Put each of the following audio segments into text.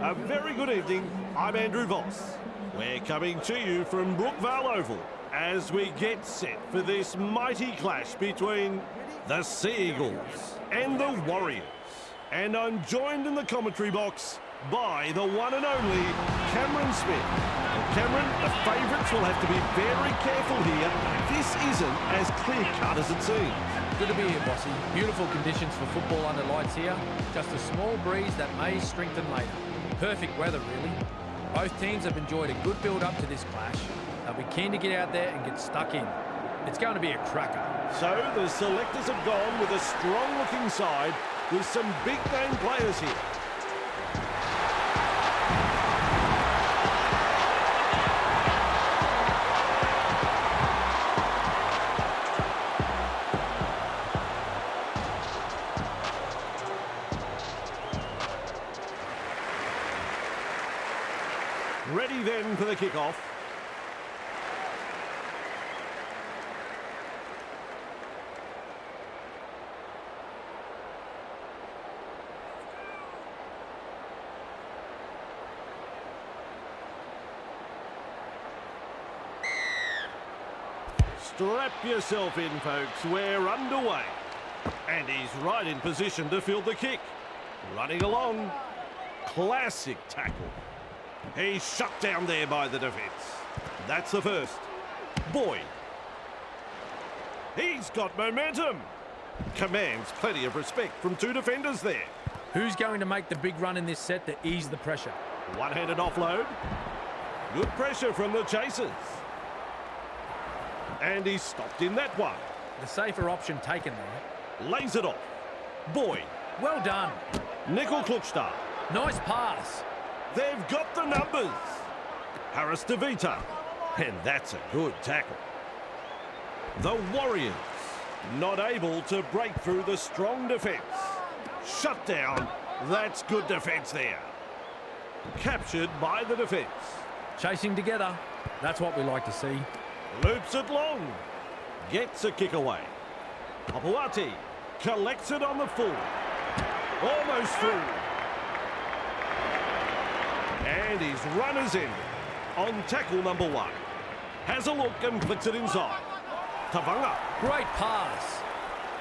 A very good evening. I'm Andrew Voss. We're coming to you from Brookvale Oval as we get set for this mighty clash between the Sea Eagles and the Warriors. And I'm joined in the commentary box by the one and only Cameron Smith. Well, Cameron, the favourites will have to be very careful here. This isn't as clear-cut as it seems. Good to be here, Bossy. Beautiful conditions for football under lights here. Just a small breeze that may strengthen later. Perfect weather, really. Both teams have enjoyed a good build-up to this clash. They'll be keen to get out there and get stuck in. It's going to be a cracker. So the selectors have gone with a strong-looking side with some big-name players here. Ready then for the kickoff. Strap yourself in, folks. We're underway. And he's right in position to field the kick. Running along. Classic tackle. He's shut down there by the defence. That's the first. Boyd. He's got momentum. Commands plenty of respect from two defenders there. Who's going to make the big run in this set to ease the pressure? One-handed offload. Good pressure from the chasers. And he's stopped in that one. The safer option taken there. Lays it off. Boyd. Well done. Nickel Klukstad. Nice pass. They've got the numbers. Harris DeVita. And that's a good tackle. The Warriors not able to break through the strong defence. Shut down. That's good defence there. Captured by the defence. Chasing together. That's what we like to see. Loops it long. Gets a kick away. Papuati collects it on the full. Almost through. And his runners in on tackle number one. Has a look and flicks it inside. Tavanga. Great pass.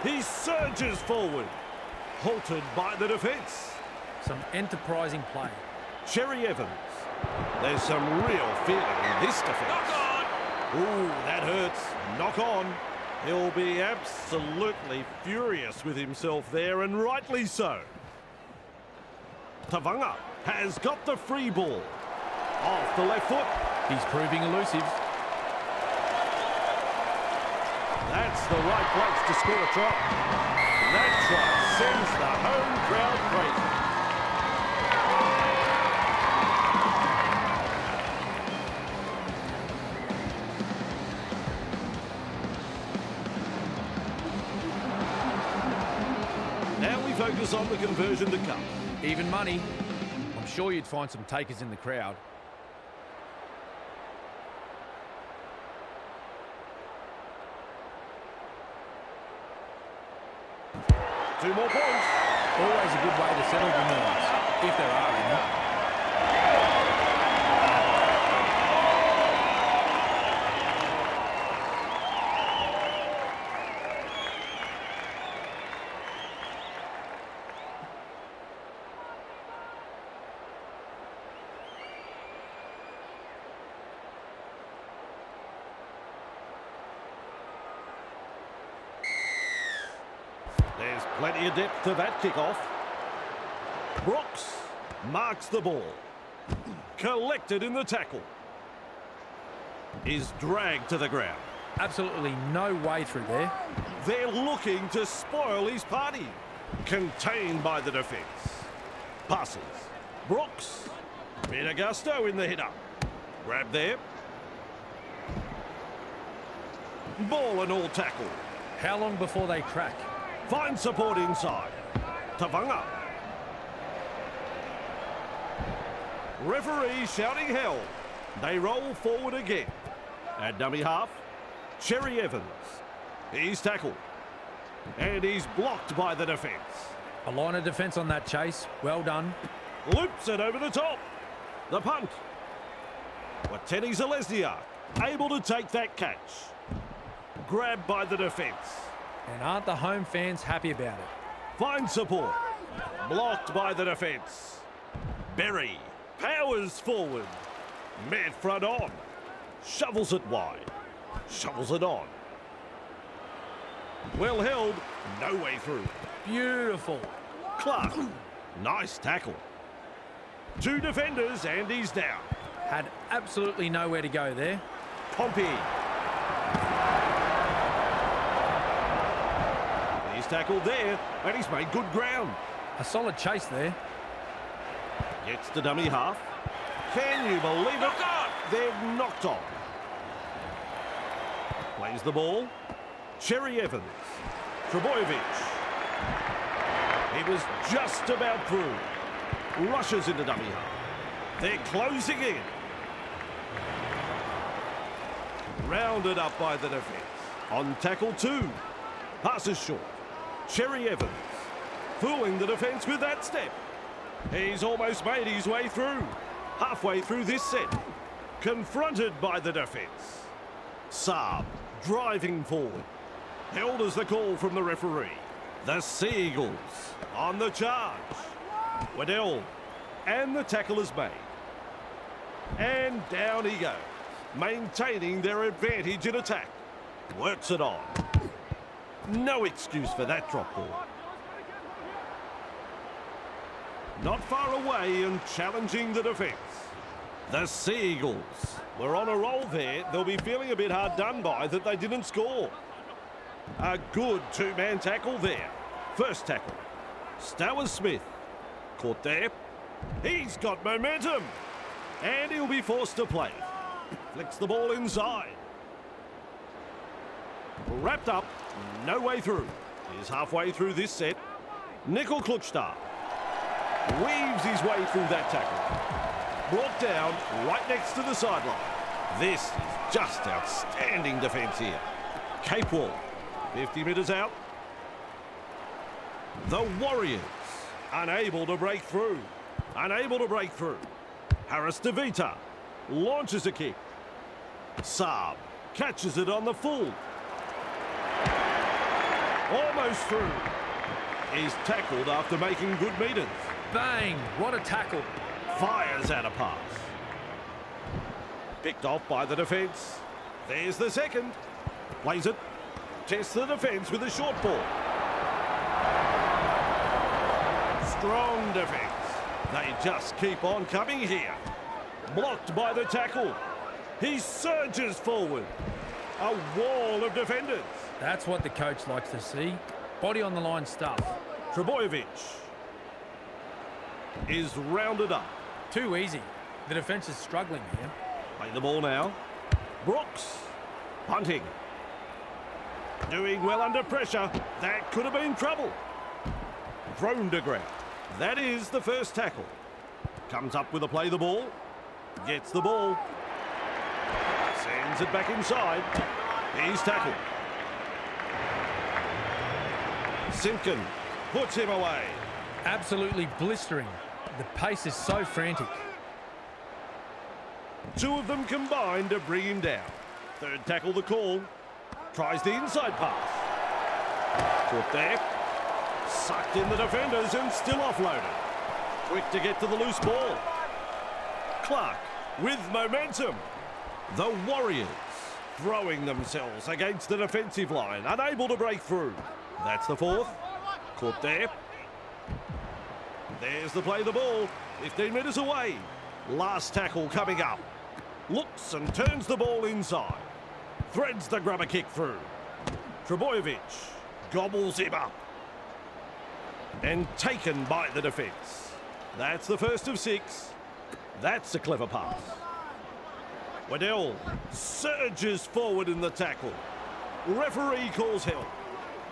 He surges forward. Halted by the defence. Some enterprising play. Cherry Evans. There's some real feeling in this defence. Knock on! Ooh, that hurts. Knock on. He'll be absolutely furious with himself there, and rightly so. Tavanga has got the free ball. Off the left foot. He's proving elusive. That's the right place to score a try. That try sends the home crowd crazy. Now we focus on the conversion to come. Even money. I'm sure you'd find some takers in the crowd. Two more points. Always a good way to settle the nerves, if there are any. There's plenty of depth to that kickoff. Brooks marks the ball. Collected in the tackle. Is dragged to the ground. Absolutely no way through there. They're looking to spoil his party. Contained by the defence. Passes. Brooks. Bit of gusto in the hit-up. Grab there. Ball and all tackle. How long before they crack? Find support inside. Tavanga. Referee shouting hell. They roll forward again. At dummy half, Cherry Evans. He's tackled. And he's blocked by the defence. A line of defence on that chase. Well done. Loops it over the top. The punt. Wateni Zalesnia able to take that catch. Grabbed by the defence. And aren't the home fans happy about it? Finds support. Blocked by the defence. Berry powers forward. Met front on. Shovels it wide. Shovels it on. Well held. No way through. Beautiful. Clark. Nice tackle. 2 defenders and he's down. Had absolutely nowhere to go there. Pompey. He's tackled there and he's made good ground. A solid chase there. Gets the dummy half. Can you believe it? They've knocked on. Plays the ball. Cherry Evans. Trebojevic. He was just about through. Rushes into dummy half. They're closing in. Rounded up by the defence. On tackle 2. Passes short. Cherry Evans. Fooling the defence with that step. He's almost made his way through. Halfway through this set. Confronted by the defence. Saab driving forward. Held as the call from the referee. The Seagulls on the charge. Waddell, and the tackle is made. And down he goes, maintaining their advantage in attack. Works it on. No excuse for that drop ball. Not far away and challenging the defence. The Seagulls were on a roll there. They'll be feeling a bit hard done by that they didn't score. A good 2-man tackle there. First tackle. Stowers Smith. Caught there. He's got momentum. And he'll be forced to play. Flicks the ball inside. Wrapped up. No way through. He's halfway through this set. Nickel Klutschtar. Weaves his way through that tackle. Brought down right next to the sideline. This is just outstanding defence here. Cape Wall. 50 metres out. The Warriors. Unable to break through. Unable to break through. Harris DeVita launches a kick. Saab catches it on the full. Almost through. He's tackled after making good metres. Bang! What a tackle. Fires out a pass. Picked off by the defence. There's the second. Plays it. Tests the defence with a short ball. Strong defence. They just keep on coming here. Blocked by the tackle. He surges forward. A wall of defenders. That's what the coach likes to see. Body on the line stuff. Trebojevic is rounded up. Too easy. The defence is struggling here. Play the ball now. Brooks. Punting. Doing well under pressure. That could have been trouble. Thrown to ground. That is the first tackle. Comes up with a play the ball. Gets the ball. Sends it back inside. He's tackled. Simpkin puts him away. Absolutely blistering. The pace is so frantic. 2 of them combined to bring him down. Third tackle the call. Tries the inside pass. Caught there. Sucked in the defenders and still offloaded. Quick to get to the loose ball. Clark with momentum. The Warriors throwing themselves against the defensive line, unable to break through. That's the fourth. Caught there. There's the play the ball. 15 metres away. Last tackle coming up. Looks and turns the ball inside. Threads the grubber kick through. Trebojevic gobbles him up. And taken by the defence. That's the first of 6. That's a clever pass. Waddell surges forward in the tackle. Referee calls help.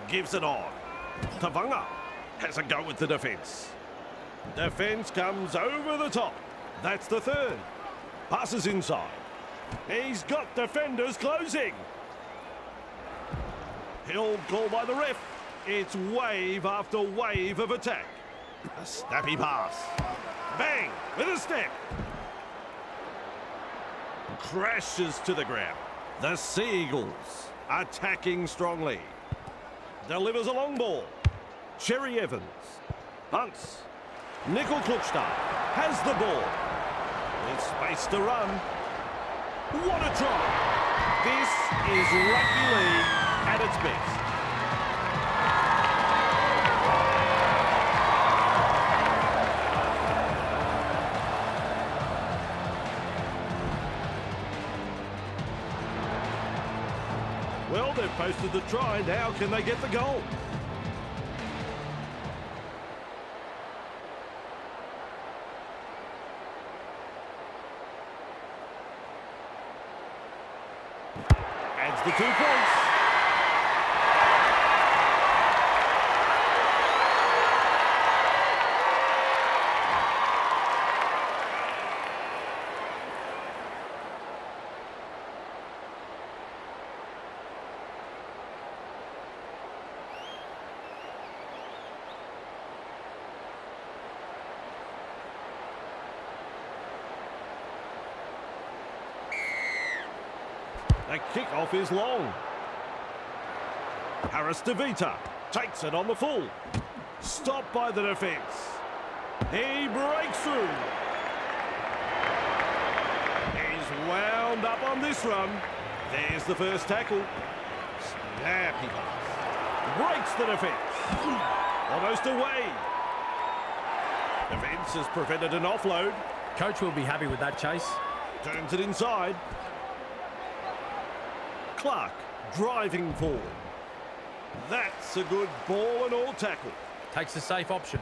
Gives it on. Tavanga has a go with the defence. Defence comes over the top. That's the third. Passes inside. He's got defenders closing. Held call by the ref. It's wave after wave of attack. A snappy pass. Bang! With a step. Crashes to the ground. The Seagulls attacking strongly. Delivers a long ball. Cherry Evans. Hunts. Nickel Klukstad has the ball. With space to run. What a try! This is rugby league at its best. Well, they've posted the try. Now can they get the goal? Adds the 2 points. The kick-off is long. Harris DeVita takes it on the full. Stopped by the defence. He breaks through. He's wound up on this run. There's the first tackle. Snappy pass. Breaks the defence. Almost away. Defence has prevented an offload. Coach will be happy with that chase. Turns it inside. Clark driving forward. That's a good ball and all tackle. Takes the safe option.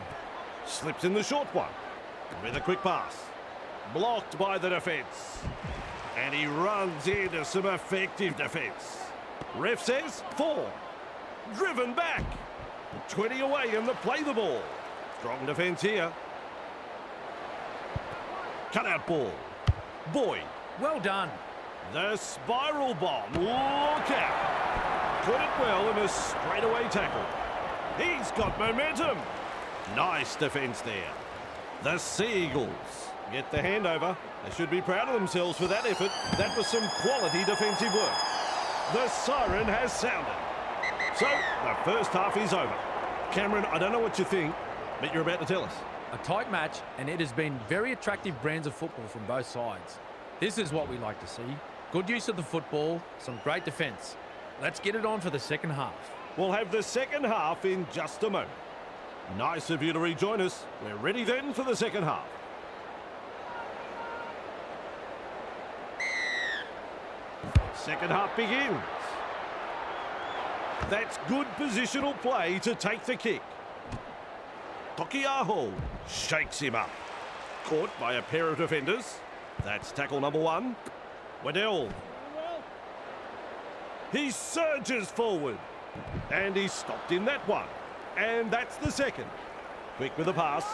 Slips in the short one with a quick pass. Blocked by the defence. And he runs into some effective defence. Ref says 4. Driven back. 20 away and they play the ball. Strong defence here. Cut out ball. Boyd. Well done. The spiral bomb. Look out. Put it well in a straightaway tackle. He's got momentum. Nice defence there. The Seagulls get the handover. They should be proud of themselves for that effort. That was some quality defensive work. The siren has sounded. So, the first half is over. Cameron, I don't know what you think, but you're about to tell us. A tight match, and it has been very attractive brands of football from both sides. This is what we like to see. Good use of the football, some great defence. Let's get it on for the second half. We'll have the second half in just a moment. Nice of you to rejoin us. We're ready then for the second half. Second half begins. That's good positional play to take the kick. Tokiaho shakes him up. Caught by a pair of defenders. That's tackle number 1. Waddell. He surges forward. And he's stopped in that one. And that's the second. Quick with a pass.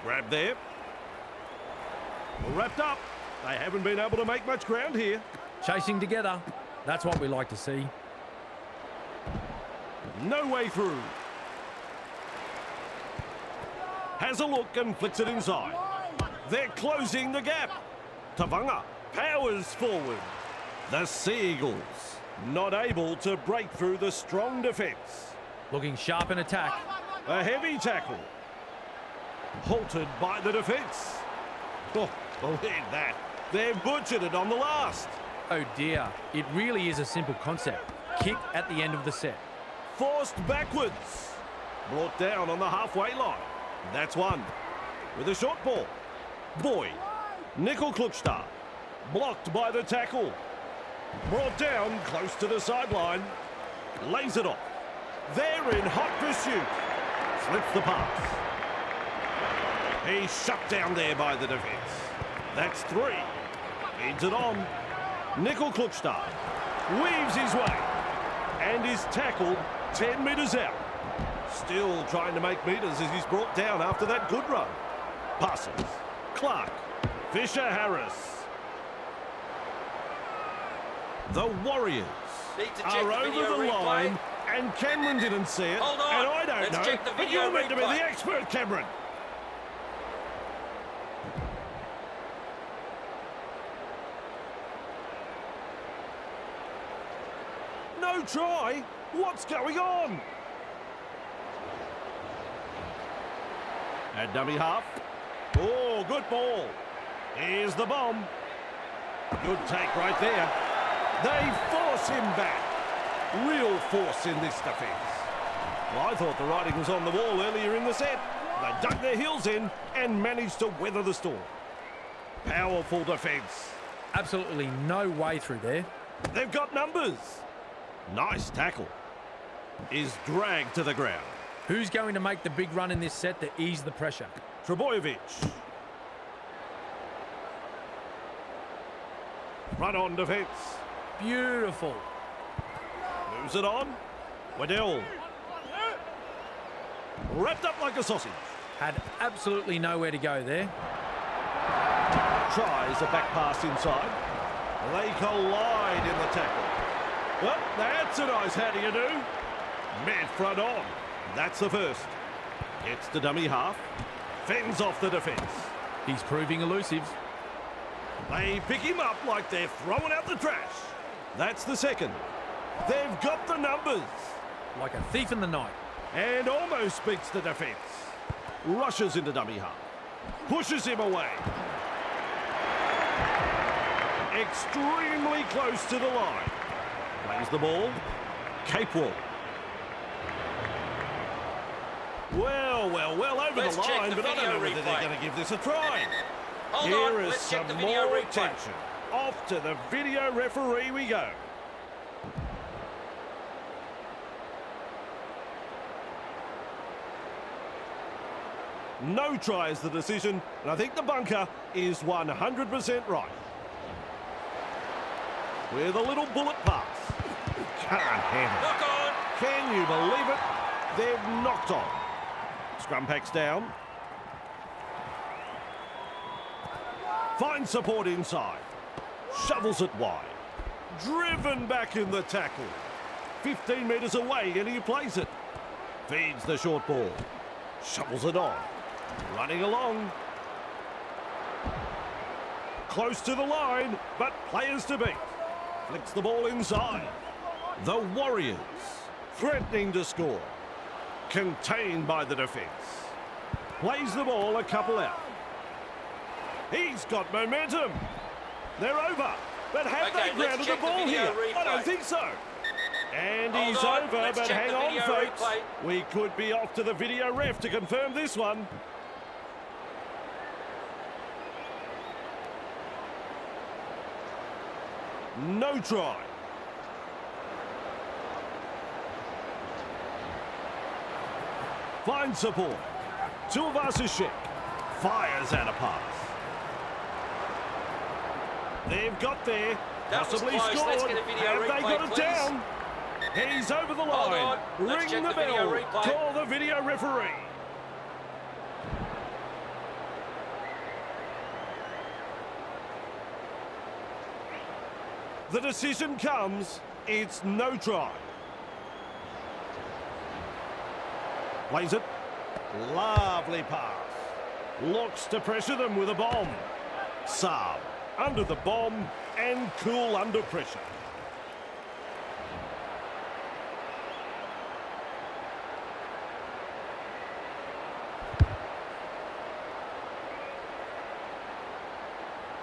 Grab there. Wrapped up. They haven't been able to make much ground here. Chasing together. That's what we like to see. No way through. Has a look and flicks it inside. They're closing the gap. Tavanga powers forward. The Seagulls not able to break through the strong defence. Looking sharp in attack. A heavy tackle. Halted by the defence. Oh, look at that. They've butchered it on the last. Oh dear, it really is a simple concept. Kick at the end of the set. Forced backwards. Brought down on the halfway line. That's one. With a short ball. Boyd. Nickel Klukstad. Blocked by the tackle. Brought down close to the sideline. Lays it off. They're in hot pursuit. Slips the pass. He's shut down there by the defence. That's 3. Feeds it on. Nickel Klukstad weaves his way and is tackled 10 metres out. Still trying to make metres as he's brought down after that good run. Passes. Clark. Fisher-Harris. The Warriors are over the line, and Cameron didn't see it, Hold on. and I don't Let's know, check the but video you're meant to be replay. the expert, Cameron. try? What's going on? And dummy half. Oh, good ball. Here's the bomb. Good take right there. They force him back. Real force in this defence. Well, I thought the writing was on the wall earlier in the set. They dug their heels in and managed to weather the storm. Powerful defence. Absolutely no way through there. They've got numbers. Nice tackle. Is dragged to the ground. Who's going to make the big run in this set to ease the pressure? Trebojevic. Run on defence. Beautiful. Moves it on. Waddell. Wrapped up like a sausage. Had absolutely nowhere to go there. Tries a back pass inside. They collide in the tackle. Well, that's a nice how do you do. Mid front on. That's the first. Gets the dummy half. Fends off the defence. He's proving elusive. They pick him up like they're throwing out the trash. That's the second. They've got the numbers. Like a thief in the night. And almost beats the defence. Rushes into dummy half. Pushes him away. Extremely close to the line. Plays the ball. Capewell. Well, over the line, but I don't know whether they're going to give this a try. Here is some more attention. Off to the video referee we go. No try is the decision, and I think the bunker is 100% right. With a little bullet pass. Can't handle it. Knock on. Can you believe it? They've knocked on. Scrum packs down. Finds support inside. Shovels it wide. Driven back in the tackle. 15 metres away and he plays it. Feeds the short ball. Shovels it on. Running along. Close to the line, but players to beat. Flicks the ball inside. The Warriors threatening to score. Contained by the defence. Plays the ball a couple out. He's got momentum. They're over. But have they grounded the ball here? I don't think so. And he's over, but hang on, folks. We could be off to the video ref to confirm this one. No try. Finds support. Tuivasa-Sheck fires out a pass. They've got there. Possibly scored. Have they got it down? He's over the line. Ring the bell. Call the video referee. The decision comes. It's no try. Plays it. Lovely pass. Looks to pressure them with a bomb. Saab under the bomb and cool under pressure.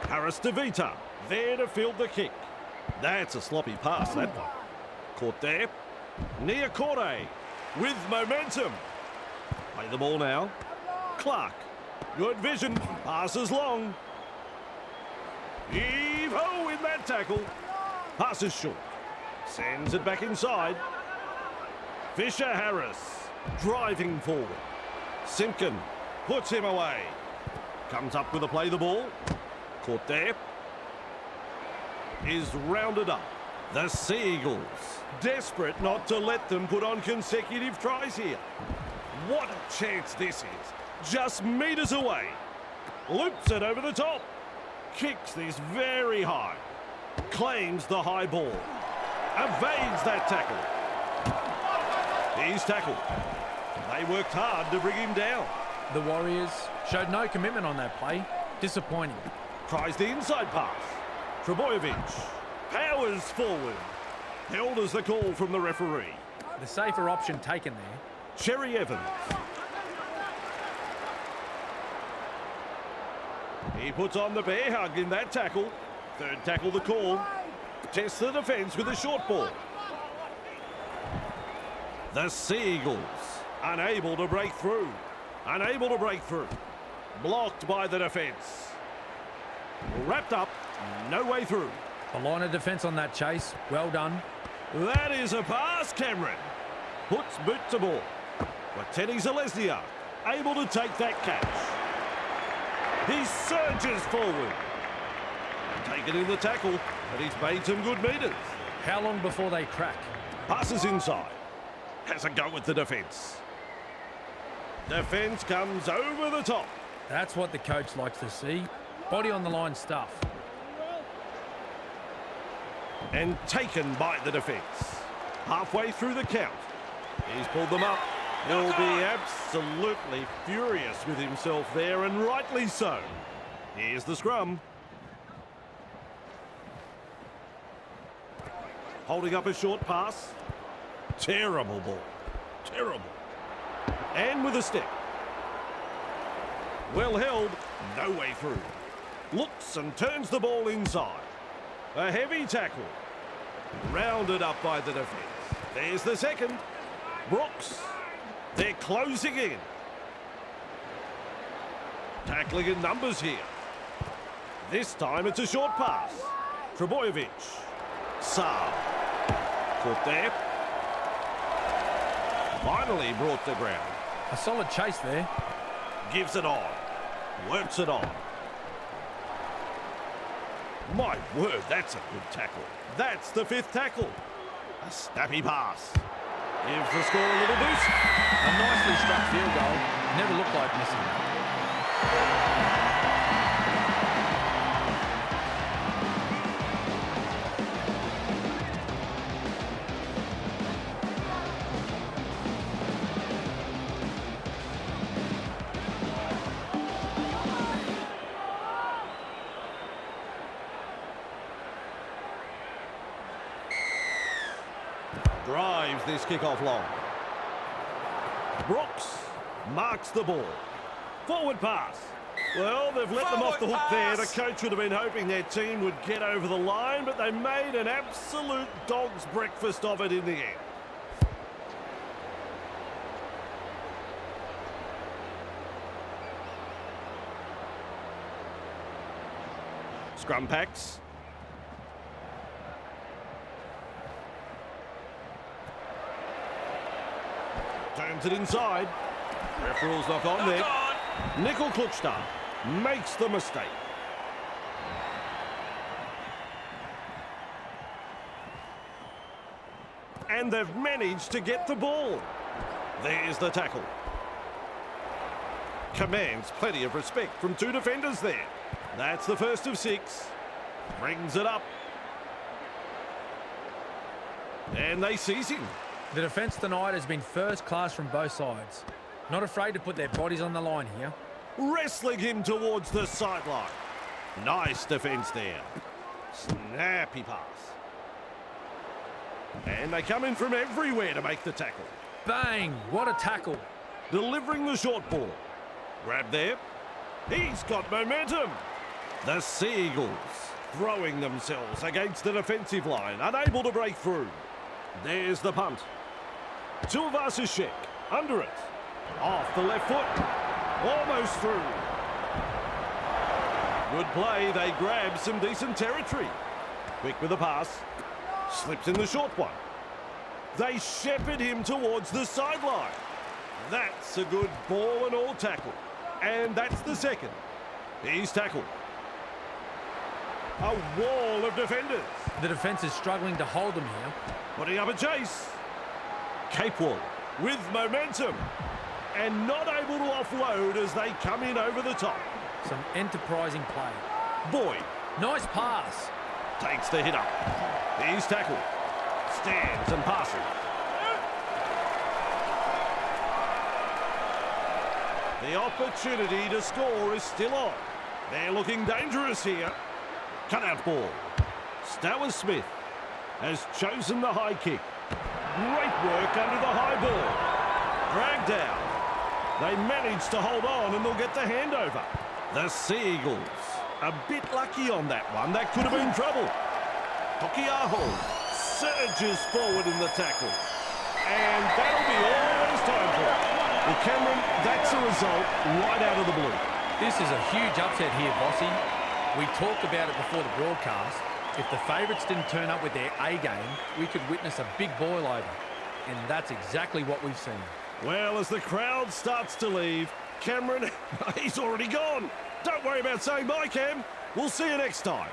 Harris to Vita. There to field the kick. That's a sloppy pass, that one. Caught there. Niakore with momentum. Play the ball now. Clark. Good vision. Passes long. Heave-ho in that tackle. Passes short. Sends it back inside. Fisher-Harris driving forward. Simpkin puts him away. Comes up with a play the ball. Caught there. Is rounded up. The Sea Eagles desperate not to let them put on consecutive tries here. What a chance this is. Just metres away. Loops it over the top. Kicks this very high. Claims the high ball. Evades that tackle. He's tackled. They worked hard to bring him down. The Warriors showed no commitment on that play. Disappointing. Tries the inside pass. Trebojevic powers forward. Held as the call from the referee. The safer option taken there. Cherry Evans. He puts on the bear hug in that tackle. Third tackle the call. Tests the defence with a short ball. The Seagulls unable to break through. Unable to break through. Blocked by the defence. Wrapped up. No way through. A line of defence on that chase. Well done. That is a pass, Cameron. Puts boot to ball. But Teddy Zalesnia able to take that catch. He surges forward. Taken in the tackle, but he's made some good metres. How long before they crack? Passes inside. Has a go at the defence. Defence comes over the top. That's what the coach likes to see. Body on the line stuff. And taken by the defence. Halfway through the count. He's pulled them up. He'll be absolutely furious with himself there, and rightly so. Here's the scrum. Holding up a short pass. Terrible ball. Terrible. And with a step. Well held. No way through. Looks and turns the ball inside. A heavy tackle. Rounded up by the defence. There's the second. Brooks. They're closing in. Tackling in numbers here. This time it's a short pass. Trebojevic. Saab. Caught there. Finally brought to ground. A solid chase there. Gives it on. Works it on. My word, that's a good tackle. That's the fifth tackle. A snappy pass. Gives the score a little boost. A nicely struck field goal. Never looked like missing. Drives this kickoff long. Brooks marks the ball. Forward pass. Well, they've let them off the hook there. The coach would have been hoping their team would get over the line, but they made an absolute dog's breakfast of it in the end. Scrum packs. Turns it inside. Ref rules knock on there. Nickel Klukstad makes the mistake. And they've managed to get the ball. There's the tackle. Commands plenty of respect from two defenders there. That's the first of 6. Brings it up. And they seize him. The defence tonight has been first class from both sides. Not afraid to put their bodies on the line here. Wrestling him towards the sideline. Nice defence there. Snappy pass. And they come in from everywhere to make the tackle. Bang! What a tackle. Delivering the short ball. Grab there. He's got momentum. The Seagulls throwing themselves against the defensive line, unable to break through. There's the punt. Tuivasa-Sheck under it. Off the left foot. Almost through. Good play. They grab some decent territory. Quick with the pass. Slips in the short one. They shepherd him towards the sideline. That's a good ball and all tackle. And that's the second. He's tackled. A wall of defenders. The defence is struggling to hold them here. Putting up a chase. Capewell with momentum. And not able to offload as they come in over the top. Some enterprising play. Boyd. Nice pass. Takes the hit up. He's tackled. Stands and passes. The opportunity to score is still on. They're looking dangerous here. Cut out ball. Stowers Smith. has chosen the high kick. Great work under the high ball. Dragged out. They managed to hold on and they'll get the handover. The Seagulls, a bit lucky on that one. That could have been trouble. Tokiaho surges forward in the tackle. And that'll be all there's time for. Well, Cameron, that's a result right out of the blue. This is a huge upset here, Bossy. We talked about it before the broadcast. If the favourites didn't turn up with their A game, we could witness a big boil over. And that's exactly what we've seen. Well, as the crowd starts to leave, Cameron, he's already gone. Don't worry about saying bye, Cam. We'll see you next time.